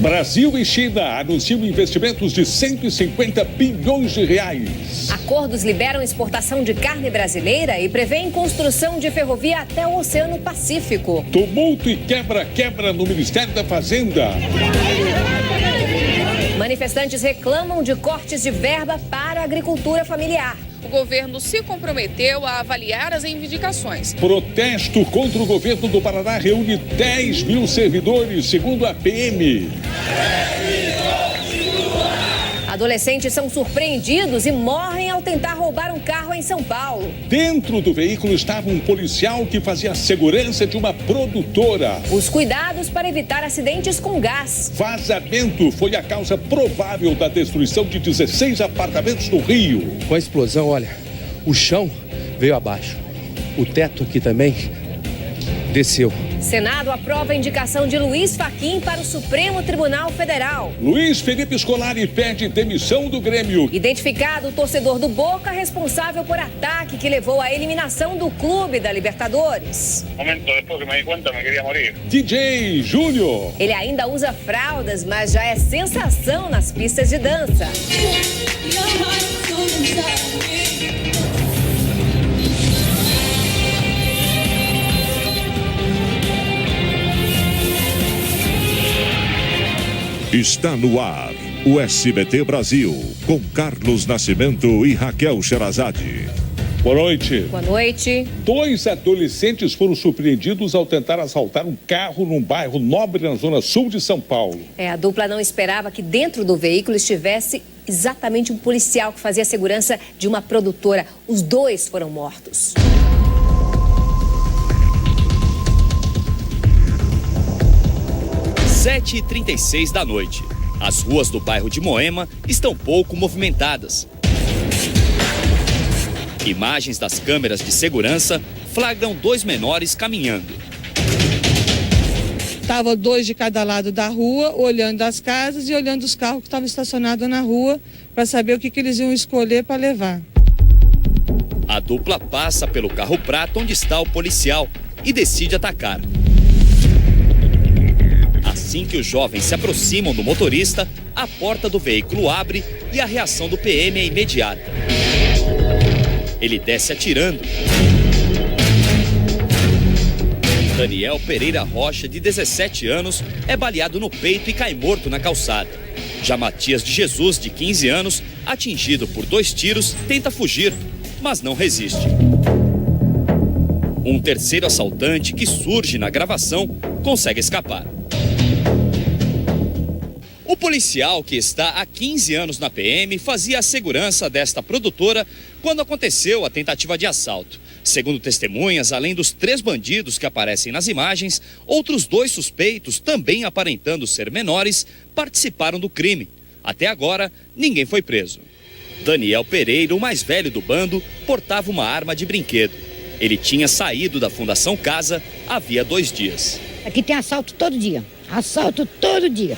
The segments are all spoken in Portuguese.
Brasil e China anunciam investimentos de 150 bilhões de reais. Acordos liberam exportação de carne brasileira e prevêem construção de ferrovia até o Oceano Pacífico. Tumulto e quebra-quebra no Ministério da Fazenda. Manifestantes reclamam de cortes de verba para a agricultura familiar. O governo se comprometeu a avaliar as reivindicações. Protesto contra o governo do Paraná reúne 10 mil servidores, segundo a PM. Adolescentes são surpreendidos e morrem ao tentar roubar um carro em São Paulo. Dentro do veículo estava um policial que fazia a segurança de uma produtora. Os cuidados para evitar acidentes com gás. Vazamento foi a causa provável da destruição de 16 apartamentos no Rio. Com a explosão, olha, o chão veio abaixo. O teto aqui também desceu. Senado aprova a indicação de Luiz Fachin para o Supremo Tribunal Federal. Luiz Felipe Scolari pede demissão do Grêmio. Identificado o torcedor do Boca responsável por ataque que levou à eliminação do clube da Libertadores. Momento, depois que me di conta, me queria morir. DJ Júnior. Ele ainda usa fraldas, mas já é sensação nas pistas de dança. Está no ar o SBT Brasil, com Carlos Nascimento e Raquel Sherazade. Boa noite. Boa noite. 2 adolescentes foram surpreendidos ao tentar assaltar um carro num bairro nobre na zona sul de São Paulo. A dupla não esperava que dentro do veículo estivesse exatamente um policial que fazia a segurança de uma produtora. Os dois foram mortos. Às 7h36 da noite, as ruas do bairro de Moema estão pouco movimentadas. Imagens das câmeras de segurança flagram 2 menores caminhando. Estavam 2 de cada lado da rua, olhando as casas e olhando os carros que estavam estacionados na rua para saber o que eles iam escolher para levar. A dupla passa pelo carro prata onde está o policial e decide atacar. Assim que os jovens se aproximam do motorista, a porta do veículo abre e a reação do PM é imediata. Ele desce atirando. Daniel Pereira Rocha, de 17 anos, é baleado no peito e cai morto na calçada. Já Matias de Jesus, de 15 anos, atingido por 2 tiros, tenta fugir, mas não resiste. Um terceiro assaltante, que surge na gravação, consegue escapar. O policial, que está há 15 anos na PM, fazia a segurança desta produtora quando aconteceu a tentativa de assalto. Segundo testemunhas, além dos 3 bandidos que aparecem nas imagens, outros 2 suspeitos, também aparentando ser menores, participaram do crime. Até agora, ninguém foi preso. Daniel Pereira, o mais velho do bando, portava uma arma de brinquedo. Ele tinha saído da Fundação Casa havia 2 dias. Aqui tem assalto todo dia. Assalto todo dia.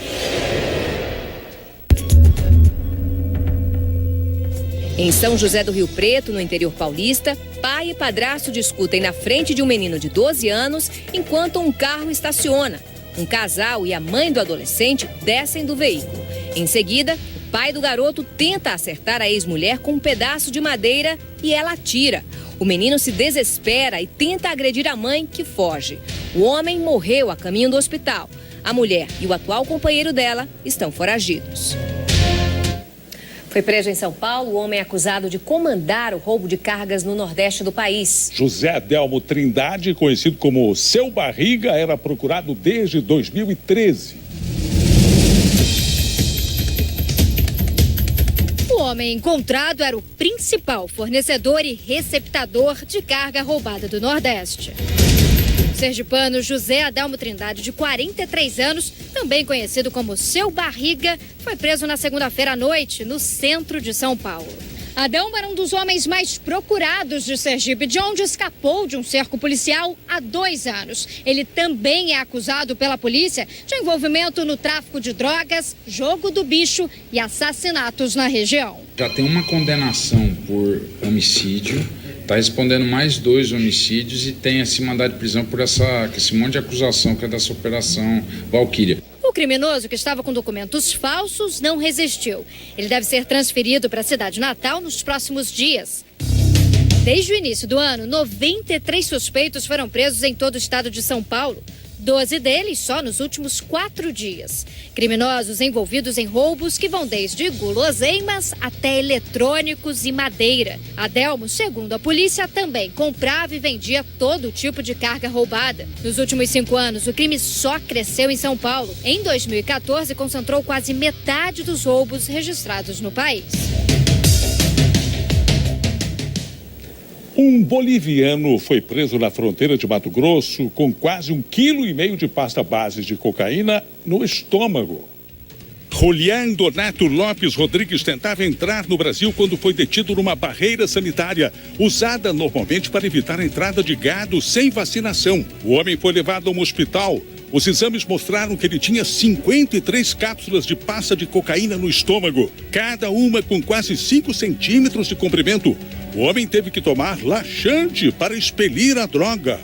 Em São José do Rio Preto, no interior paulista, pai e padrasto discutem na frente de um menino de 12 anos enquanto um carro estaciona. Um casal e a mãe do adolescente descem do veículo. Em seguida, o pai do garoto tenta acertar a ex-mulher com um pedaço de madeira e ela atira. O menino se desespera e tenta agredir a mãe, que foge. O homem morreu a caminho do hospital. A mulher e o atual companheiro dela estão foragidos. Foi preso em São Paulo o homem acusado de comandar o roubo de cargas no Nordeste do país. José Adelmo Trindade, conhecido como Seu Barriga, era procurado desde 2013. O homem encontrado era o principal fornecedor e receptador de carga roubada do Nordeste. O sergipano José Adelmo Trindade, de 43 anos, também conhecido como Seu Barriga, foi preso na segunda-feira à noite, no centro de São Paulo. Adelmo era um dos homens mais procurados de Sergipe, de onde escapou de um cerco policial há 2 anos. Ele também é acusado pela polícia de envolvimento no tráfico de drogas, jogo do bicho e assassinatos na região. Já tem uma condenação por homicídio, está respondendo mais 2 homicídios e tem esse mandado de prisão por esse monte de acusação que é dessa Operação Valquíria. O criminoso, que estava com documentos falsos, não resistiu. Ele deve ser transferido para a cidade natal nos próximos dias. Desde o início do ano, 93 suspeitos foram presos em todo o estado de São Paulo. 12 deles só nos últimos 4 dias. Criminosos envolvidos em roubos que vão desde guloseimas até eletrônicos e madeira. Adelmo, segundo a polícia, também comprava e vendia todo tipo de carga roubada. Nos últimos 5 anos, o crime só cresceu em São Paulo. Em 2014, concentrou quase metade dos roubos registrados no país. Um boliviano foi preso na fronteira de Mato Grosso com quase 1,5 kg de pasta base de cocaína no estômago. Julián Donato Lopes Rodrigues tentava entrar no Brasil quando foi detido numa barreira sanitária, usada normalmente para evitar a entrada de gado sem vacinação. O homem foi levado a um hospital. Os exames mostraram que ele tinha 53 cápsulas de pasta de cocaína no estômago, cada uma com quase 5 centímetros de comprimento. O homem teve que tomar laxante para expelir a droga.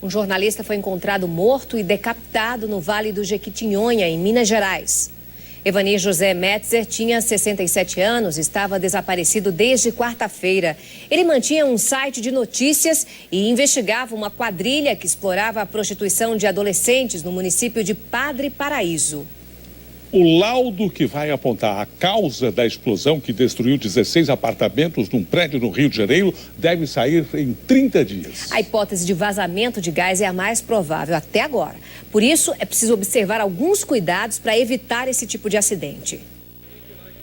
Um jornalista foi encontrado morto e decapitado no Vale do Jequitinhonha, em Minas Gerais. Evanir José Metzer tinha 67 anos e estava desaparecido desde quarta-feira. Ele mantinha um site de notícias e investigava uma quadrilha que explorava a prostituição de adolescentes no município de Padre Paraíso. O laudo que vai apontar a causa da explosão que destruiu 16 apartamentos num prédio no Rio de Janeiro deve sair em 30 dias. A hipótese de vazamento de gás é a mais provável até agora. Por isso, é preciso observar alguns cuidados para evitar esse tipo de acidente.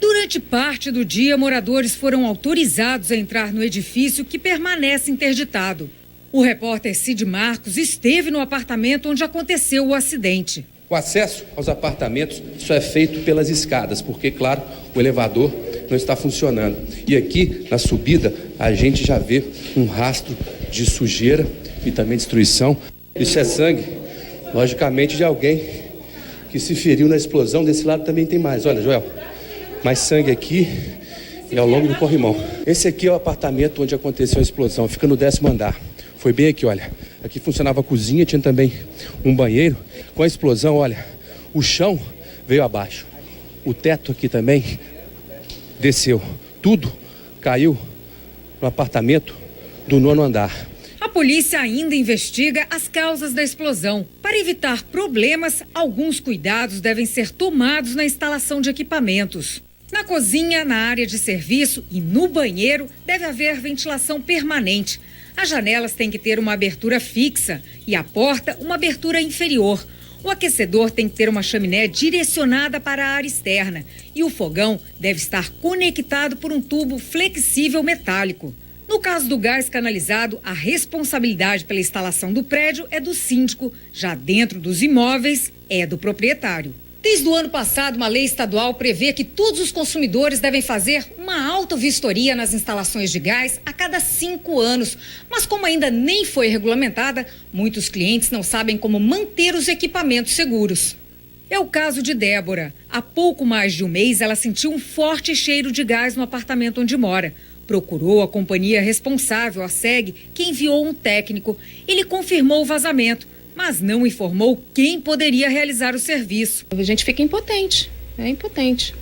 Durante parte do dia, moradores foram autorizados a entrar no edifício, que permanece interditado. O repórter Cid Marcos esteve no apartamento onde aconteceu o acidente. O acesso aos apartamentos só é feito pelas escadas, porque, claro, o elevador não está funcionando. E aqui, na subida, a gente já vê um rastro de sujeira e também destruição. Isso é sangue, logicamente, de alguém que se feriu na explosão. Desse lado também tem mais. Olha, Joel, mais sangue aqui e ao longo do corrimão. Esse aqui é o apartamento onde aconteceu a explosão, fica no 10º andar. Foi bem aqui, olha. Aqui funcionava a cozinha, tinha também um banheiro. Com a explosão, olha, o chão veio abaixo. O teto aqui também desceu. Tudo caiu no apartamento do 9º andar. A polícia ainda investiga as causas da explosão. Para evitar problemas, alguns cuidados devem ser tomados na instalação de equipamentos. Na cozinha, na área de serviço e no banheiro, deve haver ventilação permanente. As janelas têm que ter uma abertura fixa e a porta uma abertura inferior. O aquecedor tem que ter uma chaminé direcionada para a área externa e o fogão deve estar conectado por um tubo flexível metálico. No caso do gás canalizado, a responsabilidade pela instalação do prédio é do síndico, já dentro dos imóveis é do proprietário. Desde o ano passado, uma lei estadual prevê que todos os consumidores devem fazer uma autovistoria nas instalações de gás a cada 5 anos. Mas como ainda nem foi regulamentada, muitos clientes não sabem como manter os equipamentos seguros. É o caso de Débora. Há pouco mais de um mês, ela sentiu um forte cheiro de gás no apartamento onde mora. Procurou a companhia responsável, a SEG, que enviou um técnico. Ele confirmou o vazamento, mas não informou quem poderia realizar o serviço. A gente fica impotente, impotente.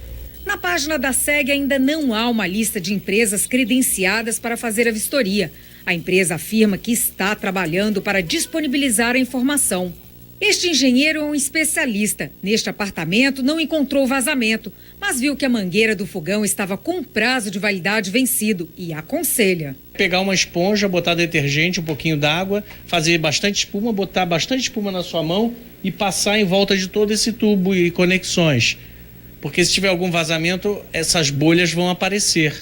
Na página da SEG ainda não há uma lista de empresas credenciadas para fazer a vistoria. A empresa afirma que está trabalhando para disponibilizar a informação. Este engenheiro é um especialista. Neste apartamento não encontrou vazamento, mas viu que a mangueira do fogão estava com prazo de validade vencido e aconselha. Pegar uma esponja, botar detergente, um pouquinho d'água, fazer bastante espuma, botar bastante espuma na sua mão e passar em volta de todo esse tubo e conexões. Porque se tiver algum vazamento, essas bolhas vão aparecer.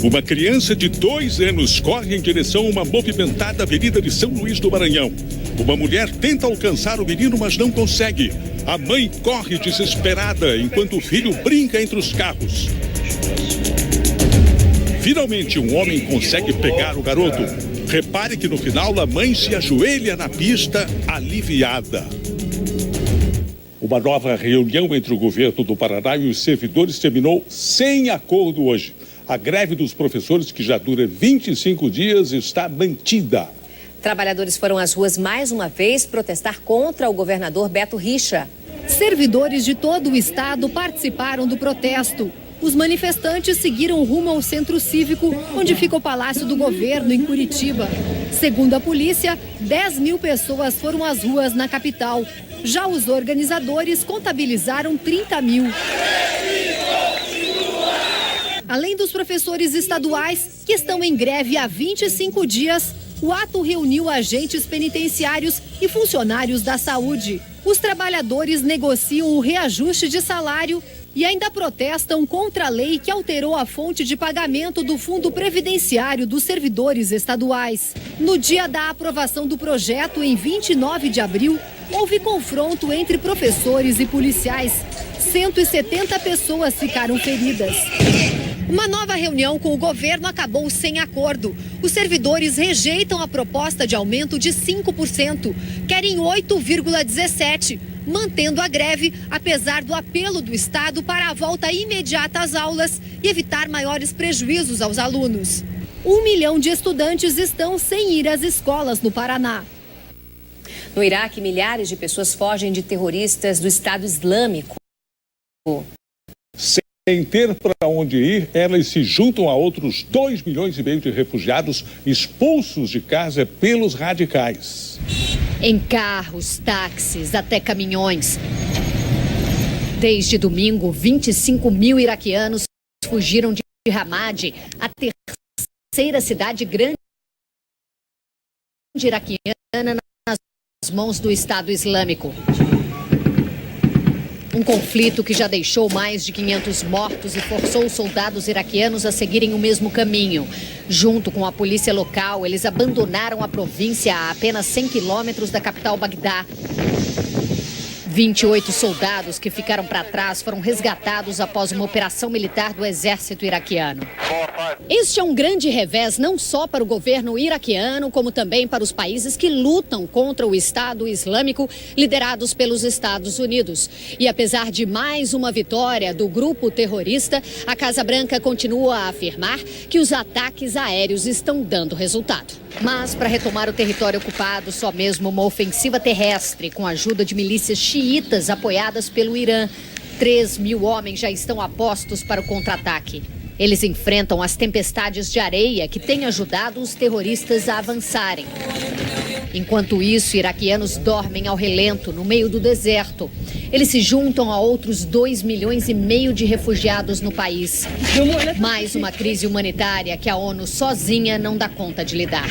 Uma criança de 2 anos corre em direção a uma movimentada avenida de São Luís do Maranhão. Uma mulher tenta alcançar o menino, mas não consegue. A mãe corre desesperada enquanto o filho brinca entre os carros. Finalmente, um homem consegue pegar o garoto. Repare que no final a mãe se ajoelha na pista, aliviada. Uma nova reunião entre o governo do Paraná e os servidores terminou sem acordo hoje. A greve dos professores, que já dura 25 dias, está mantida. Trabalhadores foram às ruas mais uma vez protestar contra o governador Beto Richa. Servidores de todo o estado participaram do protesto. Os manifestantes seguiram rumo ao centro cívico, onde fica o Palácio do Governo, em Curitiba. Segundo a polícia, 10 mil pessoas foram às ruas na capital. Já os organizadores contabilizaram 30 mil. Além dos professores estaduais, que estão em greve há 25 dias, o ato reuniu agentes penitenciários e funcionários da saúde. Os trabalhadores negociam o reajuste de salário e ainda protestam contra a lei que alterou a fonte de pagamento do Fundo Previdenciário dos servidores estaduais. No dia da aprovação do projeto, em 29 de abril, houve confronto entre professores e policiais. 170 pessoas ficaram feridas. Uma nova reunião com o governo acabou sem acordo. Os servidores rejeitam a proposta de aumento de 5%, querem 8,17%, mantendo a greve, apesar do apelo do Estado para a volta imediata às aulas e evitar maiores prejuízos aos alunos. 1 milhão de estudantes estão sem ir às escolas no Paraná. No Iraque, milhares de pessoas fogem de terroristas do Estado Islâmico. Sem ter para onde ir, elas se juntam a outros 2,5 milhões de refugiados expulsos de casa pelos radicais. Em carros, táxis, até caminhões. Desde domingo, 25 mil iraquianos fugiram de Ramadi, a terceira cidade grande iraquiana, nas mãos do Estado Islâmico. Um conflito que já deixou mais de 500 mortos e forçou os soldados iraquianos a seguirem o mesmo caminho. Junto com a polícia local, eles abandonaram a província a apenas 100 quilômetros da capital Bagdá. 28 soldados que ficaram para trás foram resgatados após uma operação militar do exército iraquiano. Este é um grande revés não só para o governo iraquiano, como também para os países que lutam contra o Estado Islâmico, liderados pelos Estados Unidos. E apesar de mais uma vitória do grupo terrorista, a Casa Branca continua a afirmar que os ataques aéreos estão dando resultado. Mas para retomar o território ocupado, só mesmo uma ofensiva terrestre com a ajuda de milícias xiitas apoiadas pelo Irã. 3 mil homens já estão a postos para o contra-ataque. Eles enfrentam as tempestades de areia que têm ajudado os terroristas a avançarem. Enquanto isso, iraquianos dormem ao relento, no meio do deserto. Eles se juntam a outros 2,5 milhões de refugiados no país. Mais uma crise humanitária que a ONU sozinha não dá conta de lidar.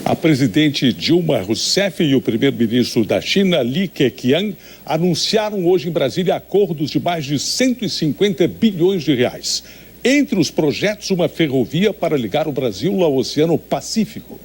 A presidente Dilma Rousseff e o primeiro-ministro da China, Li Keqiang, anunciaram hoje em Brasília acordos de mais de 150 bilhões de reais. Entre os projetos, uma ferrovia para ligar o Brasil ao Oceano Pacífico.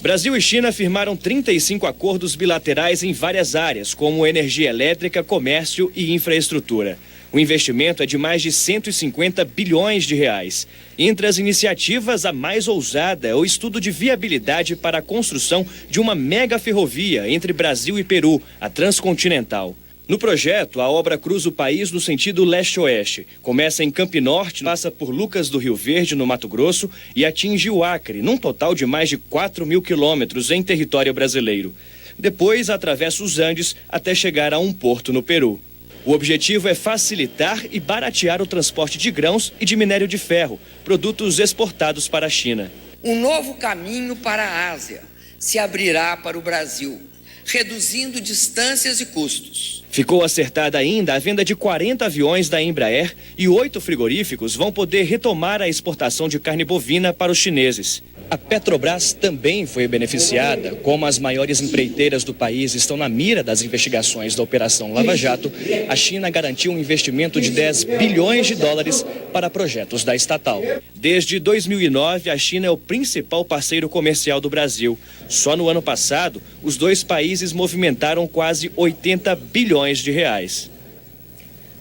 Brasil e China firmaram 35 acordos bilaterais em várias áreas, como energia elétrica, comércio e infraestrutura. O investimento é de mais de 150 bilhões de reais. Entre as iniciativas, a mais ousada é o estudo de viabilidade para a construção de uma mega ferrovia entre Brasil e Peru, a Transcontinental. No projeto, a obra cruza o país no sentido leste-oeste. Começa em Campinorte, passa por Lucas do Rio Verde, no Mato Grosso, e atinge o Acre, num total de mais de 4 mil quilômetros em território brasileiro. Depois, atravessa os Andes até chegar a um porto no Peru. O objetivo é facilitar e baratear o transporte de grãos e de minério de ferro, produtos exportados para a China. Um novo caminho para a Ásia se abrirá para o Brasil, reduzindo distâncias e custos. Ficou acertada ainda a venda de 40 aviões da Embraer e 8 frigoríficos vão poder retomar a exportação de carne bovina para os chineses. A Petrobras também foi beneficiada. Como as maiores empreiteiras do país estão na mira das investigações da Operação Lava Jato, a China garantiu um investimento de 10 bilhões de dólares para projetos da estatal. Desde 2009, a China é o principal parceiro comercial do Brasil. Só no ano passado, os dois países movimentaram quase 80 bilhões de reais.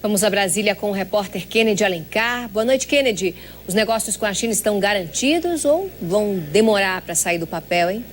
Vamos a Brasília com o repórter Kennedy Alencar. Boa noite, Kennedy. Os negócios com a China estão garantidos ou vão demorar para sair do papel, hein?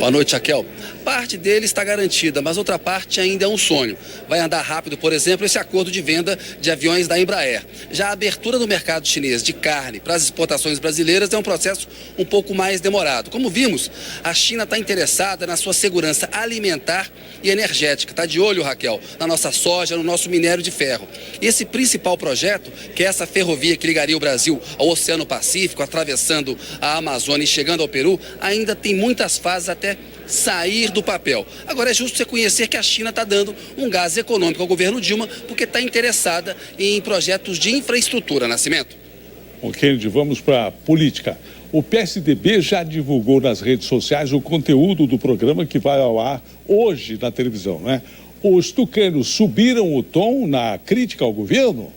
Boa noite, Raquel. Parte dele está garantida, mas outra parte ainda é um sonho. Vai andar rápido, por exemplo, esse acordo de venda de aviões da Embraer. Já a abertura do mercado chinês de carne para as exportações brasileiras é um processo um pouco mais demorado. Como vimos, a China está interessada na sua segurança alimentar e energética. Está de olho, Raquel, na nossa soja, no nosso minério de ferro. Esse principal projeto, que é essa ferrovia que ligaria o Brasil ao Oceano Pacífico, atravessando a Amazônia e chegando ao Peru, ainda tem muitas fases até sair do papel. Agora é justo você conhecer que a China está dando um gás econômico ao governo Dilma porque está interessada em projetos de infraestrutura. Nascimento. Ok, vamos para a política. O PSDB já divulgou nas redes sociais o conteúdo do programa que vai ao ar hoje na televisão, né? Os tucanos subiram o tom na crítica ao governo?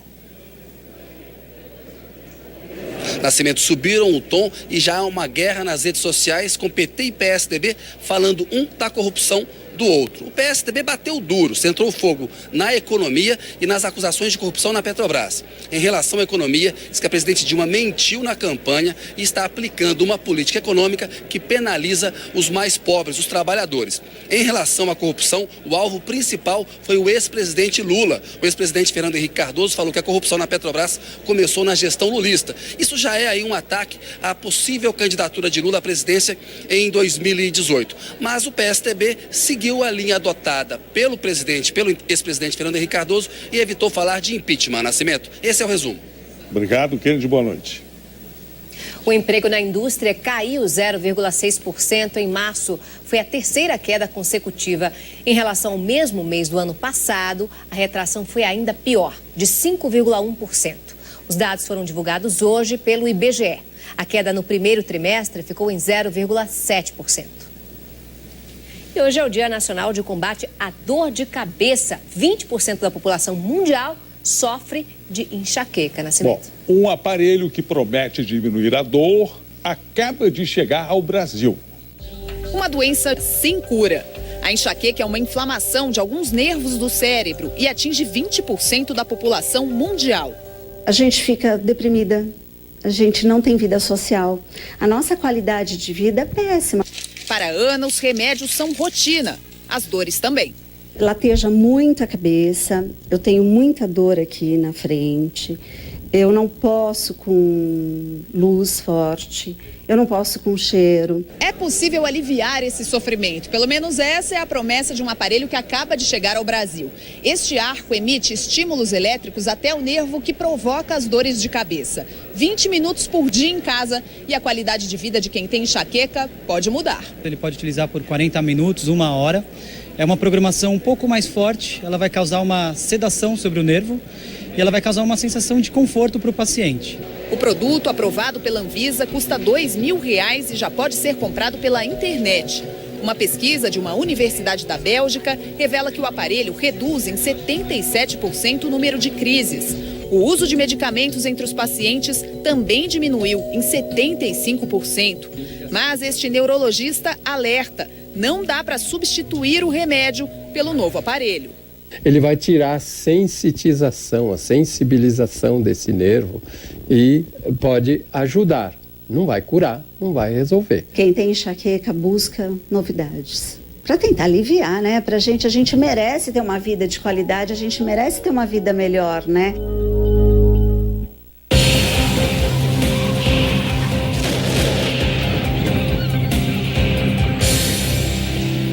Nascimento, subiram o tom e já há uma guerra nas redes sociais com PT e PSDB falando um da corrupção do outro. O PSDB bateu duro, centrou fogo na economia e nas acusações de corrupção na Petrobras. Em relação à economia, diz que a presidente Dilma mentiu na campanha e está aplicando uma política econômica que penaliza os mais pobres, os trabalhadores. Em relação à corrupção, o alvo principal foi o ex-presidente Lula. O ex-presidente Fernando Henrique Cardoso falou que a corrupção na Petrobras começou na gestão lulista. Isso já é aí um ataque à possível candidatura de Lula à presidência em 2018. Mas o PSDB seguiu a linha adotada pelo ex-presidente Fernando Henrique Cardoso e evitou falar de impeachment. Nascimento, esse é o resumo. Obrigado, Kennedy, boa noite. O emprego na indústria caiu 0,6% em março. Foi a terceira queda consecutiva. Em relação ao mesmo mês do ano passado, a retração foi ainda pior, de 5,1%. Os dados foram divulgados hoje pelo IBGE. A queda no primeiro trimestre ficou em 0,7%. E hoje é o Dia Nacional de Combate à Dor de Cabeça. 20% da população mundial sofre de enxaqueca. Nascimento. Bom, um aparelho que promete diminuir a dor acaba de chegar ao Brasil. Uma doença sem cura. A enxaqueca é uma inflamação de alguns nervos do cérebro e atinge 20% da população mundial. A gente fica deprimida, a gente não tem vida social, a nossa qualidade de vida é péssima. Para Ana, os remédios são rotina, as dores também. Lateja muito a cabeça, eu tenho muita dor aqui na frente, eu não posso com luz forte, eu não posso com cheiro. É possível aliviar esse sofrimento, pelo menos essa é a promessa de um aparelho que acaba de chegar ao Brasil. Este arco emite estímulos elétricos até o nervo que provoca as dores de cabeça. 20 minutos por dia em casa e a qualidade de vida de quem tem enxaqueca pode mudar. Ele pode utilizar por 40 minutos, 1 hora. É uma programação um pouco mais forte, ela vai causar uma sedação sobre o nervo e ela vai causar uma sensação de conforto para o paciente. O produto, aprovado pela Anvisa, custa R$2.000 e já pode ser comprado pela internet. Uma pesquisa de uma universidade da Bélgica revela que o aparelho reduz em 77% o número de crises. O uso de medicamentos entre os pacientes também diminuiu em 75%. Mas este neurologista alerta, não dá para substituir o remédio pelo novo aparelho. Ele vai tirar a sensitização, a sensibilização desse nervo e pode ajudar. Não vai curar, não vai resolver. Quem tem enxaqueca busca novidades. Para tentar aliviar, né? A gente merece ter uma vida de qualidade, a gente merece ter uma vida melhor, né?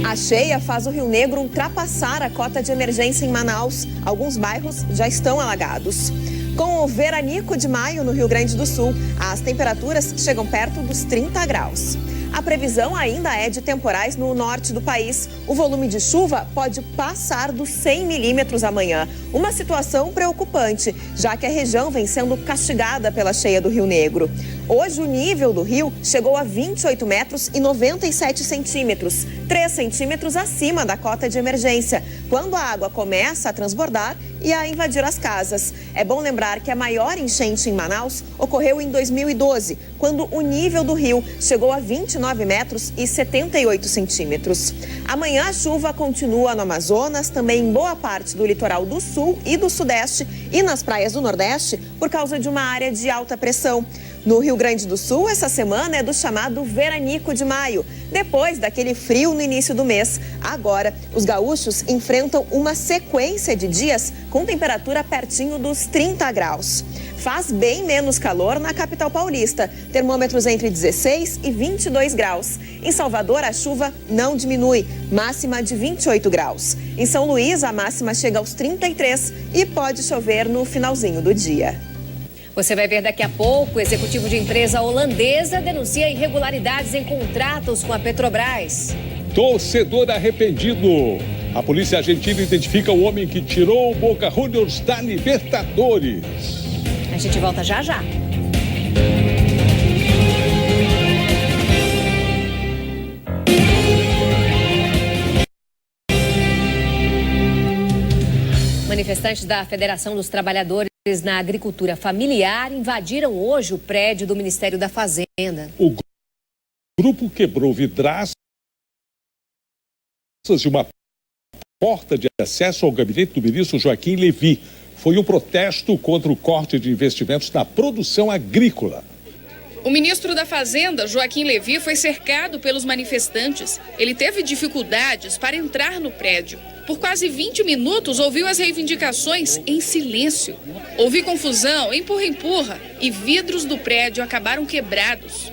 A cheia faz o Rio Negro ultrapassar a cota de emergência em Manaus. Alguns bairros já estão alagados. Com o veranico de maio no Rio Grande do Sul, as temperaturas chegam perto dos 30 graus. A previsão ainda é de temporais no norte do país. O volume de chuva pode passar dos 100 milímetros amanhã. Uma situação preocupante, já que a região vem sendo castigada pela cheia do Rio Negro. Hoje o nível do rio chegou a 28 metros e 97 centímetros, 3 centímetros acima da cota de emergência, quando a água começa a transbordar e a invadir as casas. É bom lembrar que a maior enchente em Manaus ocorreu em 2012, quando o nível do rio chegou a 29 metros e 78 centímetros. Amanhã a chuva continua no Amazonas, também em boa parte do litoral do sul e do sudeste e nas praias do nordeste, por causa de uma área de alta pressão. No Rio Grande do Sul, essa semana é do chamado veranico de maio, depois daquele frio no início do mês. Agora, os gaúchos enfrentam uma sequência de dias com temperatura pertinho dos 30 graus. Faz bem menos calor na capital paulista, termômetros entre 16 e 22 graus. Em Salvador, a chuva não diminui, máxima de 28 graus. Em São Luís, a máxima chega aos 33 e pode chover no finalzinho do dia. Você vai ver daqui a pouco, o executivo de empresa holandesa denuncia irregularidades em contratos com a Petrobras. Torcedor arrependido. A polícia argentina identifica o homem que tirou o Boca Juniors da Libertadores. A gente volta já já. Manifestantes da Federação dos Trabalhadores na Agricultura Familiar invadiram hoje o prédio do Ministério da Fazenda. O grupo quebrou vidraças de uma porta de acesso ao gabinete do ministro Joaquim Levy. Foi um protesto contra o corte de investimentos na produção agrícola. O ministro da Fazenda, Joaquim Levy, foi cercado pelos manifestantes. Ele teve dificuldades para entrar no prédio. Por quase 20 minutos, ouviu as reivindicações em silêncio. Houve confusão, empurra-empurra, e vidros do prédio acabaram quebrados.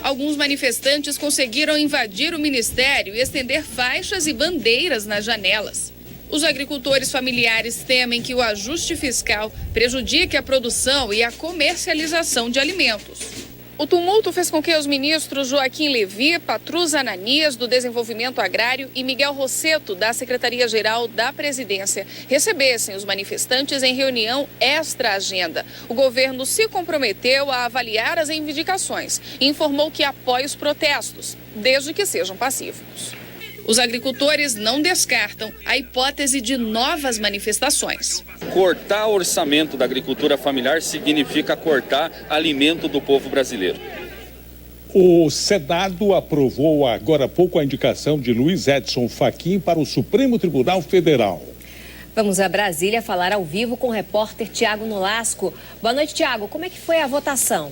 Alguns manifestantes conseguiram invadir o ministério e estender faixas e bandeiras nas janelas. Os agricultores familiares temem que o ajuste fiscal prejudique a produção e a comercialização de alimentos. O tumulto fez com que os ministros Joaquim Levy, Patrus Ananias, do Desenvolvimento Agrário, e Miguel Rosseto, da Secretaria-Geral da Presidência, recebessem os manifestantes em reunião extra-agenda. O governo se comprometeu a avaliar as reivindicações e informou que apoia os protestos, desde que sejam pacíficos. Os agricultores não descartam a hipótese de novas manifestações. Cortar o orçamento da agricultura familiar significa cortar alimento do povo brasileiro. O Senado aprovou agora há pouco a indicação de Luiz Edson Fachin para o Supremo Tribunal Federal. Vamos a Brasília falar ao vivo com o repórter Tiago Nolasco. Boa noite, Tiago. Como é que foi a votação?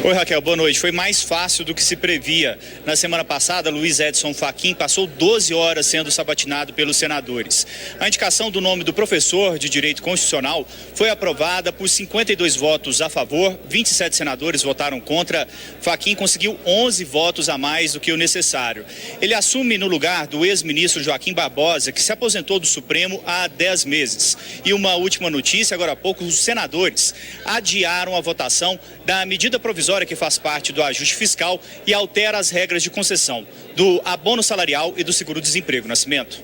Oi, Raquel, boa noite. Foi mais fácil do que se previa. Na semana passada, Luiz Edson Fachin passou 12 horas sendo sabatinado pelos senadores. A indicação do nome do professor de Direito Constitucional foi aprovada por 52 votos a favor, 27 senadores votaram contra. Fachin conseguiu 11 votos a mais do que o necessário. Ele assume no lugar do ex-ministro Joaquim Barbosa, que se aposentou do Supremo há 10 meses. E uma última notícia, agora há pouco, os senadores adiaram a votação da medida provisória que faz parte do ajuste fiscal e altera as regras de concessão do abono salarial e do seguro-desemprego. Nascimento.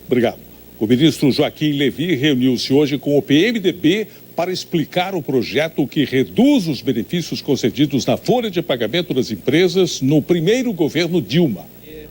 Obrigado. O ministro Joaquim Levy reuniu-se hoje com o PMDB para explicar o projeto que reduz os benefícios concedidos na folha de pagamento das empresas no primeiro governo Dilma.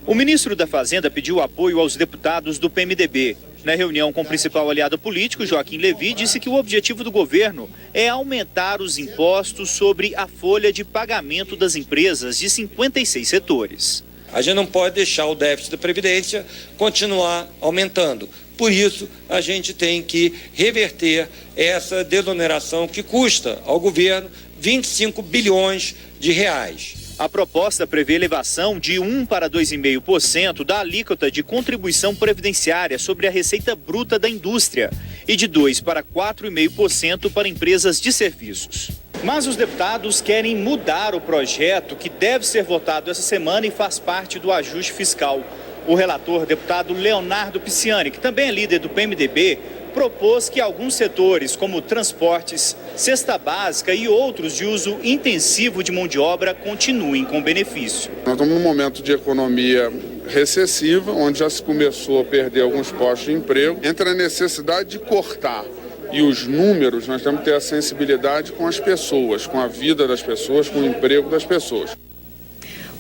O ministro da Fazenda pediu apoio aos deputados do PMDB. Na reunião com o principal aliado político, Joaquim Levy, disse que o objetivo do governo é aumentar os impostos sobre a folha de pagamento das empresas de 56 setores. A gente não pode deixar o déficit da Previdência continuar aumentando. Por isso, a gente tem que reverter essa desoneração que custa ao governo 25 bilhões de reais. A proposta prevê elevação de 1 para 2,5% da alíquota de contribuição previdenciária sobre a receita bruta da indústria e de 2 para 4,5% para empresas de serviços. Mas os deputados querem mudar o projeto que deve ser votado essa semana e faz parte do ajuste fiscal. O relator, deputado Leonardo Pisciani, que também é líder do PMDB, propôs que alguns setores, como transportes, cesta básica e outros de uso intensivo de mão de obra, continuem com benefício. Nós estamos num momento de economia recessiva, onde já se começou a perder alguns postos de emprego. Entre a necessidade de cortar e os números, nós temos que ter a sensibilidade com as pessoas, com a vida das pessoas, com o emprego das pessoas.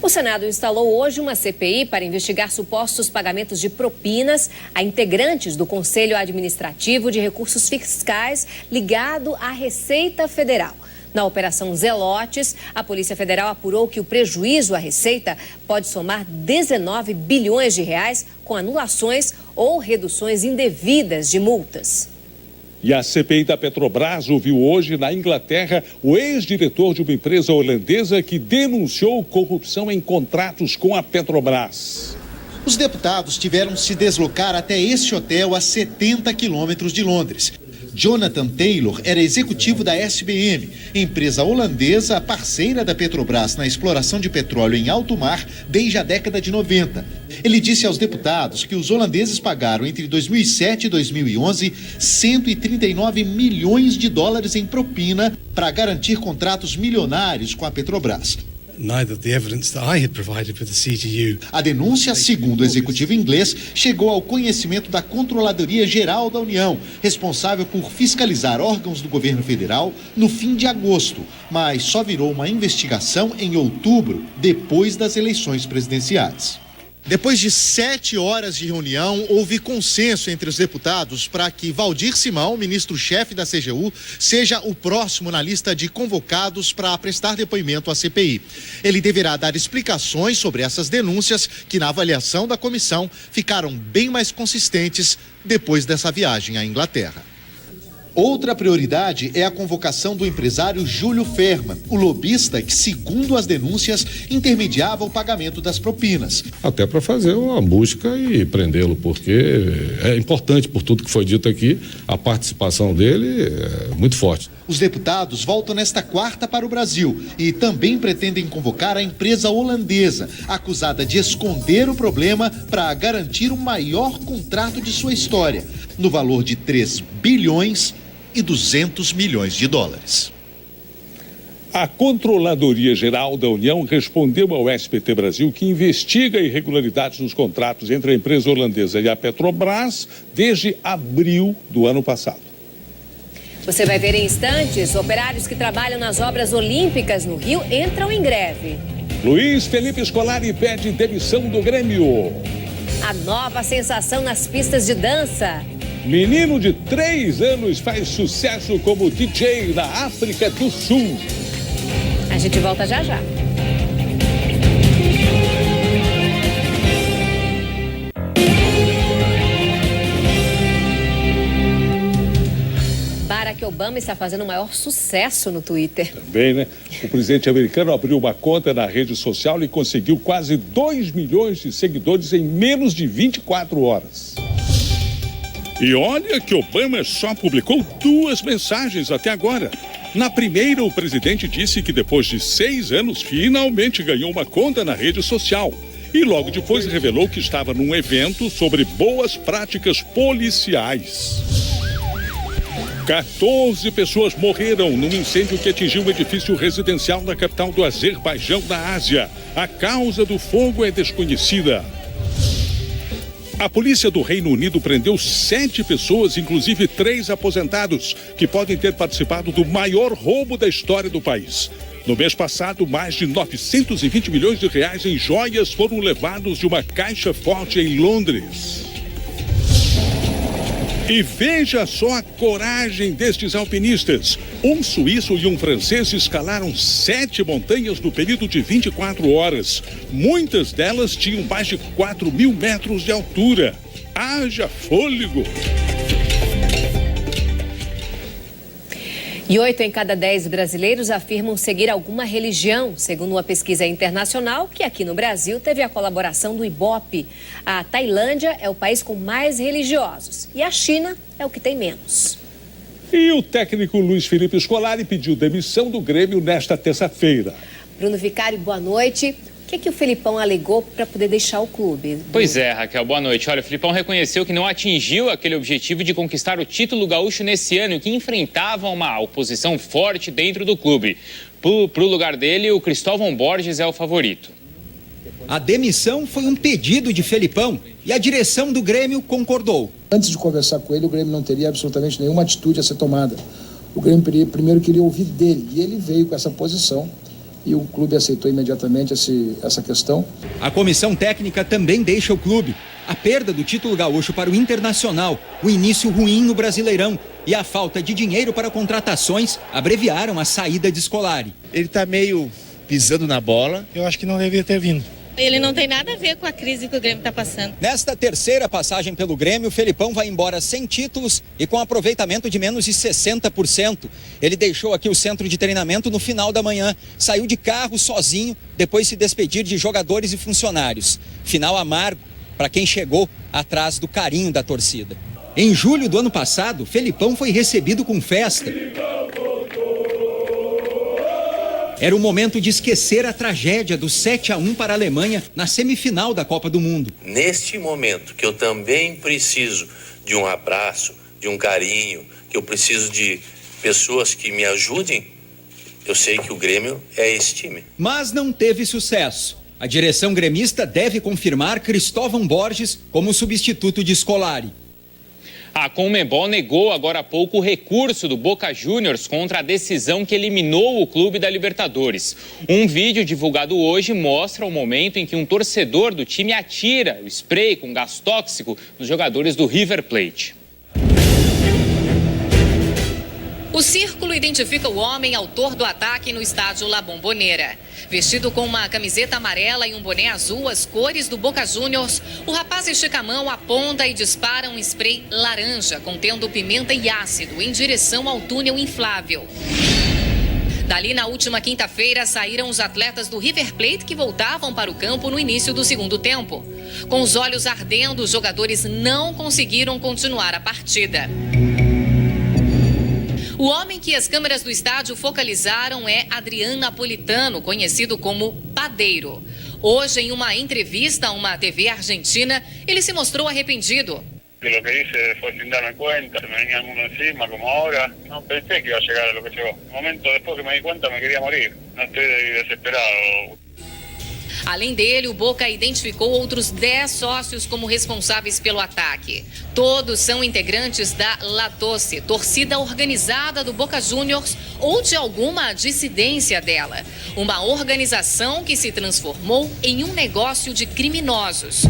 O Senado instalou hoje uma CPI para investigar supostos pagamentos de propinas a integrantes do Conselho Administrativo de Recursos Fiscais ligado à Receita Federal. Na Operação Zelotes, a Polícia Federal apurou que o prejuízo à Receita pode somar 19 bilhões de reais com anulações ou reduções indevidas de multas. E a CPI da Petrobras ouviu hoje na Inglaterra o ex-diretor de uma empresa holandesa que denunciou corrupção em contratos com a Petrobras. Os deputados tiveram que se deslocar até este hotel a 70 quilômetros de Londres. Jonathan Taylor era executivo da SBM, empresa holandesa parceira da Petrobras na exploração de petróleo em alto mar desde a década de 90. Ele disse aos deputados que os holandeses pagaram entre 2007 e 2011 139 milhões de dólares em propina para garantir contratos milionários com a Petrobras. A denúncia, segundo o executivo inglês, chegou ao conhecimento da Controladoria Geral da União, responsável por fiscalizar órgãos do governo federal no fim de agosto, mas só virou uma investigação em outubro, depois das eleições presidenciais. Depois de 7 horas de reunião, houve consenso entre os deputados para que Valdir Simão, ministro-chefe da CGU, seja o próximo na lista de convocados para prestar depoimento à CPI. Ele deverá dar explicações sobre essas denúncias que, na avaliação da comissão, ficaram bem mais consistentes depois dessa viagem à Inglaterra. Outra prioridade é a convocação do empresário Júlio Ferman, o lobista que, segundo as denúncias, intermediava o pagamento das propinas. Até para fazer uma busca e prendê-lo, porque é importante, por tudo que foi dito aqui, a participação dele é muito forte. Os deputados voltam nesta quarta para o Brasil e também pretendem convocar a empresa holandesa, acusada de esconder o problema para garantir o maior contrato de sua história, no valor de 3 bilhões e 200 milhões de dólares. A Controladoria Geral da União respondeu ao SBT Brasil que investiga irregularidades nos contratos entre a empresa holandesa e a Petrobras desde abril do ano passado. Você vai ver em instantes, operários que trabalham nas obras olímpicas no Rio entram em greve. Luiz Felipe Scolari pede demissão do Grêmio. A nova sensação nas pistas de dança. Menino de 3 anos faz sucesso como DJ na África do Sul. A gente volta já já. Barack Obama está fazendo o maior sucesso no Twitter. Também, né? O presidente americano abriu uma conta na rede social e conseguiu quase 2 milhões de seguidores em menos de 24 horas. E olha que Obama só publicou 2 mensagens até agora. Na primeira, o presidente disse que depois de 6 anos, finalmente ganhou uma conta na rede social. E logo depois revelou que estava num evento sobre boas práticas policiais. 14 pessoas morreram num incêndio que atingiu um edifício residencial na capital do Azerbaijão, da Ásia. A causa do fogo é desconhecida. A polícia do Reino Unido prendeu 7 pessoas, inclusive 3 aposentados, que podem ter participado do maior roubo da história do país. No mês passado, mais de 920 milhões de reais em joias foram levados de uma caixa forte em Londres. E veja só a coragem destes alpinistas. Um suíço e um francês escalaram 7 montanhas no período de 24 horas. Muitas delas tinham mais de 4.000 metros de altura. Haja fôlego! E 8 em cada 10 brasileiros afirmam seguir alguma religião, segundo uma pesquisa internacional que aqui no Brasil teve a colaboração do Ibope. A Tailândia é o país com mais religiosos e a China é o que tem menos. E o técnico Luiz Felipe Scolari pediu demissão do Grêmio nesta terça-feira. Bruno Vicari, boa noite. O que o Felipão alegou para poder deixar o clube? Pois é, Raquel, boa noite. Olha, o Felipão reconheceu que não atingiu aquele objetivo de conquistar o título gaúcho nesse ano e que enfrentava uma oposição forte dentro do clube. Para o lugar dele, o Cristóvão Borges é o favorito. A demissão foi um pedido de Felipão e a direção do Grêmio concordou. Antes de conversar com ele, o Grêmio não teria absolutamente nenhuma atitude a ser tomada. O Grêmio primeiro queria ouvir dele e ele veio com essa posição. E o clube aceitou imediatamente essa questão. A comissão técnica também deixa o clube. A perda do título gaúcho para o Internacional, o início ruim no Brasileirão e a falta de dinheiro para contratações abreviaram a saída de Scolari. Ele está meio pisando na bola. Eu acho que não deveria ter vindo. Ele não tem nada a ver com a crise que o Grêmio está passando. Nesta terceira passagem pelo Grêmio, o Felipão vai embora sem títulos e com aproveitamento de menos de 60%. Ele deixou aqui o centro de treinamento no final da manhã, saiu de carro sozinho, depois se despedir de jogadores e funcionários. Final amargo para quem chegou atrás do carinho da torcida. Em julho do ano passado, Felipão foi recebido com festa. Era o momento de esquecer a tragédia do 7-1 para a Alemanha na semifinal da Copa do Mundo. Neste momento que eu também preciso de um abraço, de um carinho, que eu preciso de pessoas que me ajudem, eu sei que o Grêmio é esse time. Mas não teve sucesso. A direção gremista deve confirmar Cristóvão Borges como substituto de Scolari. A Conmebol negou agora há pouco o recurso do Boca Juniors contra a decisão que eliminou o clube da Libertadores. Um vídeo divulgado hoje mostra o momento em que um torcedor do time atira o spray com gás tóxico nos jogadores do River Plate. O círculo identifica o homem autor do ataque no estádio La Bombonera. Vestido com uma camiseta amarela e um boné azul, as cores do Boca Juniors, o rapaz estica a mão, aponta e dispara um spray laranja contendo pimenta e ácido em direção ao túnel inflável. Dali, na última quinta-feira, saíram os atletas do River Plate que voltavam para o campo no início do segundo tempo. Com os olhos ardendo, os jogadores não conseguiram continuar a partida. O homem que as câmeras do estádio focalizaram é Adrián Napolitano, conhecido como Padeiro. Hoje, em uma entrevista a uma TV argentina, ele se mostrou arrependido. De lo que hice fue sin darme cuenta, me venía el mundo encima como ahora. No pensé que iba a llegar a lo que llegó. Un momento después que me di cuenta me quería morir. No estoy desesperado. Além dele, o Boca identificou outros 10 sócios como responsáveis pelo ataque. Todos são integrantes da La Doce, torcida organizada do Boca Juniors ou de alguma dissidência dela. Uma organização que se transformou em um negócio de criminosos.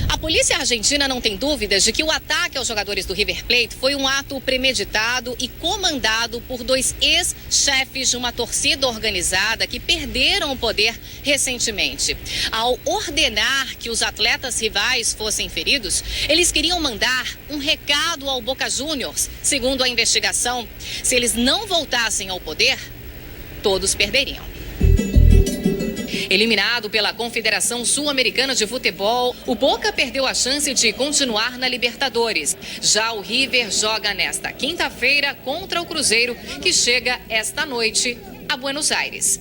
A polícia argentina não tem dúvidas de que o ataque aos jogadores do River Plate foi um ato premeditado e comandado por 2 ex-chefes de uma torcida organizada que perderam o poder recentemente. Ao ordenar que os atletas rivais fossem feridos, eles queriam mandar um recado ao Boca Juniors. Segundo a investigação, se eles não voltassem ao poder, todos perderiam. Eliminado pela Confederação Sul-Americana de Futebol, o Boca perdeu a chance de continuar na Libertadores. Já o River joga nesta quinta-feira contra o Cruzeiro, que chega esta noite a Buenos Aires.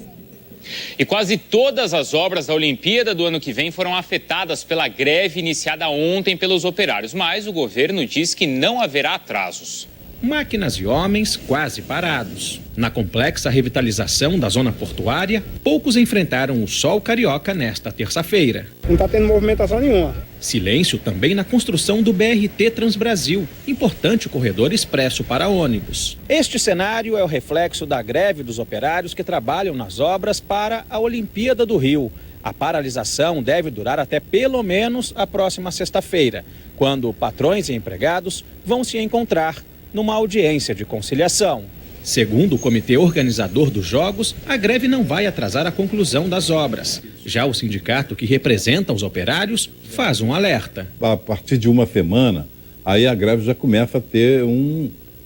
E quase todas as obras da Olimpíada do ano que vem foram afetadas pela greve iniciada ontem pelos operários, mas o governo diz que não haverá atrasos. Máquinas e homens quase parados. Na complexa revitalização da zona portuária, poucos enfrentaram o sol carioca nesta terça-feira. Não está tendo movimentação nenhuma. Silêncio também na construção do BRT Transbrasil, importante corredor expresso para ônibus. Este cenário é o reflexo da greve dos operários que trabalham nas obras para a Olimpíada do Rio. A paralisação deve durar até pelo menos a próxima sexta-feira, quando patrões e empregados vão se encontrar numa audiência de conciliação. Segundo o comitê organizador dos Jogos, a greve não vai atrasar a conclusão das obras. Já o sindicato que representa os operários faz um alerta. A partir de uma semana, aí a greve já começa a ter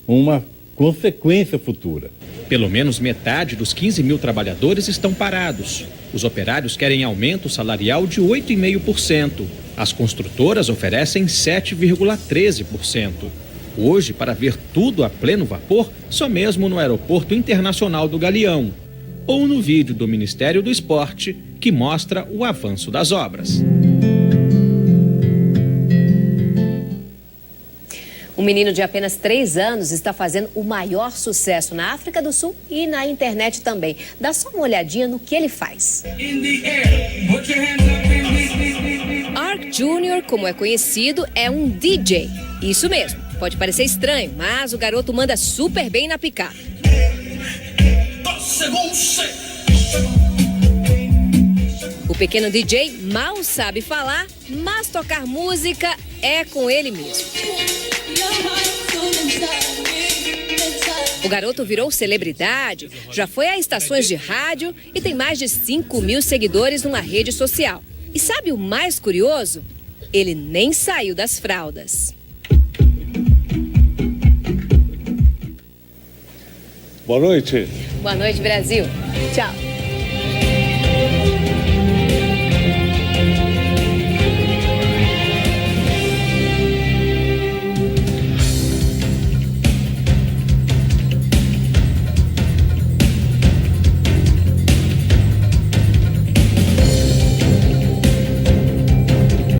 uma consequência futura. Pelo menos metade dos 15 mil trabalhadores estão parados. Os operários querem aumento salarial de 8,5%. As construtoras oferecem 7,13%. Hoje, para ver tudo a pleno vapor, só mesmo no Aeroporto Internacional do Galeão. Ou no vídeo do Ministério do Esporte, que mostra o avanço das obras. Um menino de apenas 3 anos está fazendo o maior sucesso na África do Sul e na internet também. Dá só uma olhadinha no que ele faz. Ark Jr., como é conhecido, é um DJ. Isso mesmo. Pode parecer estranho, mas o garoto manda super bem na picape. O pequeno DJ mal sabe falar, mas tocar música é com ele mesmo. O garoto virou celebridade, já foi a estações de rádio e tem mais de 5 mil seguidores numa rede social. E sabe o mais curioso? Ele nem saiu das fraldas. Boa noite. Boa noite, Brasil. Tchau.